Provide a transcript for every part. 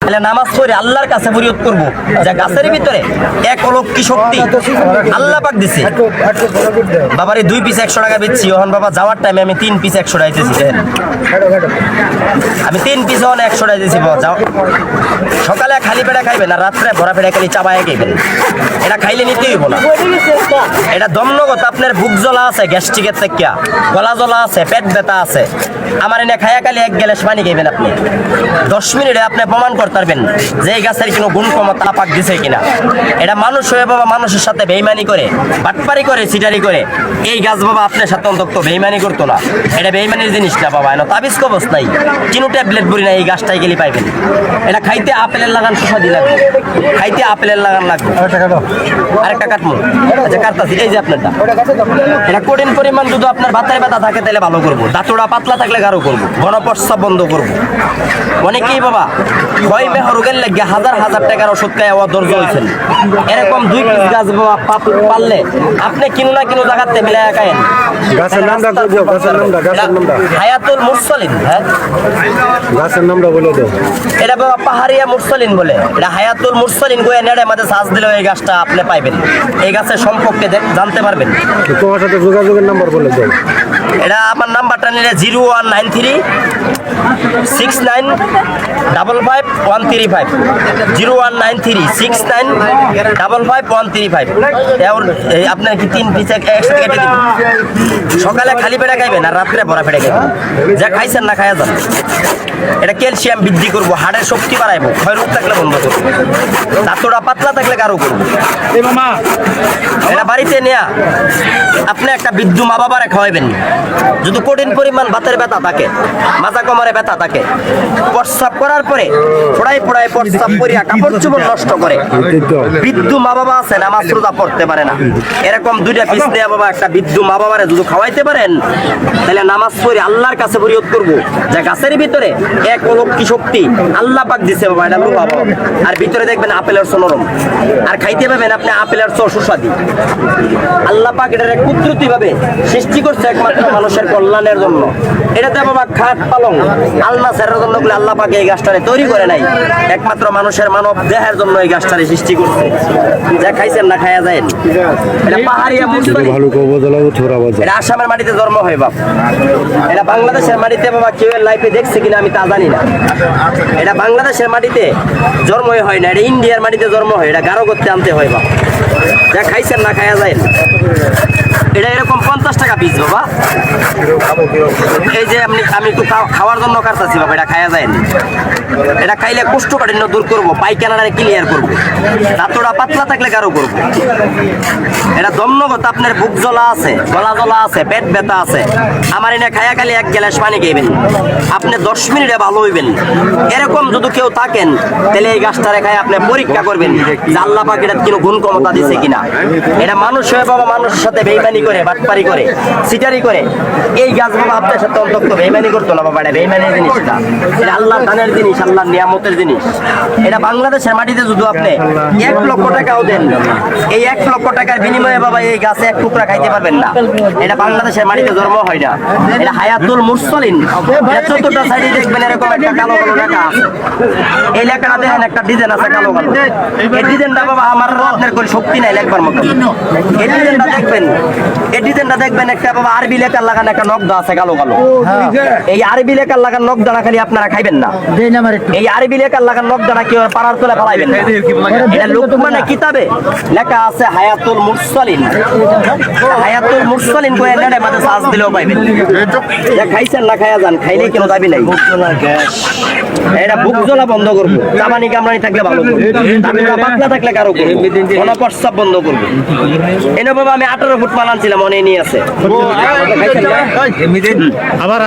তাহলে নামাজ পড়ে আল্লাহর কাছে ফরিয়াদ করবো যে গাছের ভিতরে এক অলৌকিক শক্তি আল্লাহ পাক দিছে। বাবার এই 2 পিস 100 টাকা বেচছি, ওখান বাবা যাওয়ার টাইমে আমি 3 পিস 100 টাকা দিয়েছি। দেখেন আমি 3 পিস ওখানে 100 টাকা দিয়েছি। যাও সকালে খালি পেটে খাইবেন আর রাত্রে ভরা পেটে খালি চাবায় খাইবেন। এটা খাইলে নিতে হইব না। এটা দমনগত আপনার বুক জ্বলা আছে, গ্যাস্ট্রিকের থেকে গলা জ্বলা আছে, পেট ব্যথা আছে, আমার এনে খাইয়া খালি 1 গ্লাস পানি খাইবেন। আপনি 10 মিনিটে আপনি প্রমাণ করতে পারবেন যে এই গাছের কোনো গুণ ক্ষমতা পাক দিছে কিনা। এটা মানুষ হয়ে বাবা মানুষের সাথে বেইমানি করে, বাটপারি করে, সিটারি করে। এই গাছ বাবা আপনার সাথে অন্তত বেইমানি করতো না। এটা বেইমানির জিনিস না বাবা, এনে তাবিজ কবচ নাই, চিনো ট্যাবলেট বলি না। এই গাছটাই গেলে পাইবেন। এটা খাইতে আপেলের লাগান সুস্বাদু লাগবে, খাইতে আপেলের লাগান লাগবে। আরেকটা কাটমো, আচ্ছা কাটতাছি। এই যে আপনারটা, এটা কঠিন পরিমাণ যদি আপনার ভাতের ব্যথা থাকে তাহলে ভালো করবো, দাঁতটা পাতলা থাকলে গাঢ় করবো, গণপ্রস্রাব বন্ধ করবো। অনেকেই বাবা ভয় মেহ রোগের লেগে হাজার হাজার টাকার ওষুধ খায় ধৈর্য হয়েছেন। এরকম 2 পিস গাছ বাবা পারলে আপনি কিনো না কিনো জায়গাতে মিলাই খায়েন। গাছের নামটা কইও, গাছের নামটা, গাছের নামটা হায়াতুল মুরসালিন। হ্যাঁ গাছের নামটা বলে দাও। এটা বাবা পাহাড়িয়া মুরসালিন বলে। এটা হায়াতুল মুরসালিন গোয়া নেড়ে মাঝে সাজ দিলে এই গাছটা আপনি পাইবেন। এই গাছের সম্পর্কে জানতে পারবেন। তোমার সাথে যোগাযোগের নাম্বার বলে দাও। এটা আমার নাম্বারটা নিলে 0193 69 55 135 0193 69 55 135। আপনার কি 3 পিস একসাথে কেটে দিবেন। সকালে খালি পেটে খাইবেন আর রাত্রে ভরা পেটে খাইবেন। যা খাইছেন না খাইয়া যান। এটা ক্যালসিয়াম বৃদ্ধি করবো, হাড়ের শক্তি বাড়াইবো, ক্ষয় রোগ থাকলে বন্ধ করবো, দাঁতটা পাতলা থাকলে গাঢ় করবো। এটা বাড়িতে নেয়া আপনি একটা বৃদ্ধ মা বাবারে খাওয়াইবেন। যদি কঠিন পরিমাণ ভাতের ব্যথা থাকে, মাথা কোমরে ব্যথা থাকে, প্রস্রাব করার পরে ফোড়াই ফোড়াই প্রস্রাব করিয়া কাপড় চোপড় নষ্ট করে বৃদ্ধ মা বাবা আছে নামাজ রোজা পড়তে পারে না, এরকম 2টা পিস দেয়া বাবা একটা বৃদ্ধ মা বাবারে যদি খাওয়াইতে পারেন তাহলে নামাজ পড়ে আল্লাহর কাছে ফরিয়াদ করবো যে গাছের ভিতরে এক অলৌকিক শক্তি আল্লাহ পাক দিছে বাবা। এটা লুবা বাবা। আর ভিতরে দেখবেন আপেলের চো নরম, আর খাইতে পাবেন আপনি আপেলের চো সুস্বাদু। আল্লাহ পাক এটার কুদরতি ভাবে সৃষ্টি করছে একমাত্র মানুষের কল্যাণের জন্য। এটাতে বাবা খাট পালং আলনা সেরার জন্য বলে আল্লাহ পাক এই গাছটারে তৈরি করে নাই, একমাত্র মানুষের মানব দেহের জন্য এই গাছটারে সৃষ্টি করছে। যা খাইছেন না খাইয়া যায়। এটা পাহাড়িয়া মুরসালিন, এটা আসামের মাটিতে জন্ম হয় বাপ। এটা বাংলাদেশের মাটিতে বাবা কেউ লাইফে দেখছে কিনা আমি তা জানি না। এটা বাংলাদেশের মাটিতে জন্মই হয় না, এটা ইন্ডিয়ার মাটিতে জন্ম হয়। এটা গাঢ় করতে আনতে হয় বাপ। যা খাইছেন না খাইয়া যায়। এটা এরকম 50 টাকা পিস বাবা। এই যে আমি একটু খাওয়ার জন্য কাটতেছি বাবা। এটা খাইয়া যায়। এটা খাইলে কোষ্ঠকাঠিন্য দূর করবো, পায়খানাটা ক্লিয়ার করবো, দাঁতটা পাতলা থাকলে গাঢ় করবো। এটা দমনগত আপনার বুক জ্বলা আছে, গলা জ্বলা আছে, পেট ব্যথা আছে, আমার এনে খাইয়া খালি 1 গ্লাস পানি খাইবেন। আপনি 10 মিনিটে ভালো হইবেন। এরকম যদি কেউ থাকেন তাহলে এই গাছটা রেখায় আপনি পরীক্ষা করবেন যে আল্লাহ পাক এটা কোনো গুণ ক্ষমতা দিছে কিনা। এটা মানুষ হয়ে বাবা মানুষের সাথে বেইমানি করে, বাটপারি করে, সিটারি করে। এই গাছ বাবা আপনার সাথে অন্তত বেইমানি করতো না বাবা। এটা বেইমানির জিনিসটা, এটা আল্লাহর দানের জিনিস, আল্লাহর নিয়ামতের জিনিস। এটা বাংলাদেশের মাটিতে যদি আপনি 1 লক্ষ টাকাও দেন, এই 1 লক্ষ টাকার বিনিময়ে বাবা এই গাছে 1 টুকরা খাইতে পারবেন না। এটা বাংলাদেশের মাটিতে জন্ম হয় না। এটা হায়াতুল মুরসালিন। চতুর্থ সাইডে দেখবেন এরকম একটা কালো কালো লেখা আছে। এই লেখাটা দেখেন একটা ডিজাইন আছে কালো কালো। এই ডিজাইনটা বাবা আমার আপনার কোনো শক্তি নাই লেখবার মতো। এই ডিজাইনটা দেখবেন, এই ডিজাইনটা দেখবেন একটা বাবা আরবি লেখার লাগানো একটা নকদা আছে কালো কালো। এই আরবি লেখার লাগানো নকদানা খালি আপনারা খাইবেন না। এই আরবি লেখার লাগানো নকদানা কেউ পাড়ার তোলা ফেলাইবেন না। এটা লোকমানের কিতাবে লেখা আছে হায়াতুল মুরসালিন। হায়াতুল মুরসালিন কয়ে নেড়ে মাঝে সাজ দিলেও পাইবেন। যা খাইছেন না খাইয়া যান, খাইলেই কেন দাবি নাই। এটা বুক জ্বলা বন্ধ করবো, চাবানি কামড়ানি থাকলে ভালো করবো, দাঁতটা পাতলা থাকলে কারো করবো, গণপ্রস্রাব বন্ধ করবো। এনে বাবা আমি 18 ফুট মাল আনছিলাম, মনে নিয়ে আছে। আবার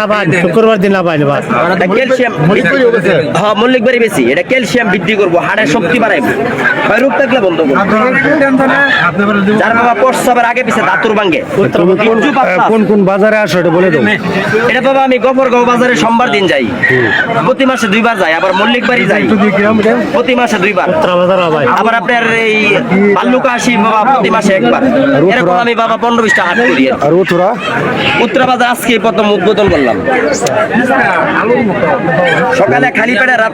শুক্রবার দিন আবার ক্যালসিয়াম হ্যাঁ মল্লিক বাড়ি বেশি। এটা ক্যালসিয়াম বৃদ্ধি করবো, হাড়ের শক্তি বাড়াইবো, ক্ষয় রোগ থাকলে বন্ধ করবো। যার বাবা প্রস্রাবের আগে পিছে দাঁতুর ভাঙ্গে। কোন কোন বাজারে আসো এটা বলে দাও। এটা বাবা আমি গফরগাঁও বাজারে সোমবার দিন যাই, প্রতি মাসে 2 বার যাই। আবার মল্লিক বাড়ি যাই প্রতি মাসে 2 বার। আবার আপনার এই বাল্লুকা আসি বাবা প্রতি মাসে 1 বার। এরকম আমি বাবা 15-20টা হাট করি। আর উত্তরা বাজার আজকে প্রথম উদ্বোধন করলাম। সকালে খালি পেটে রাত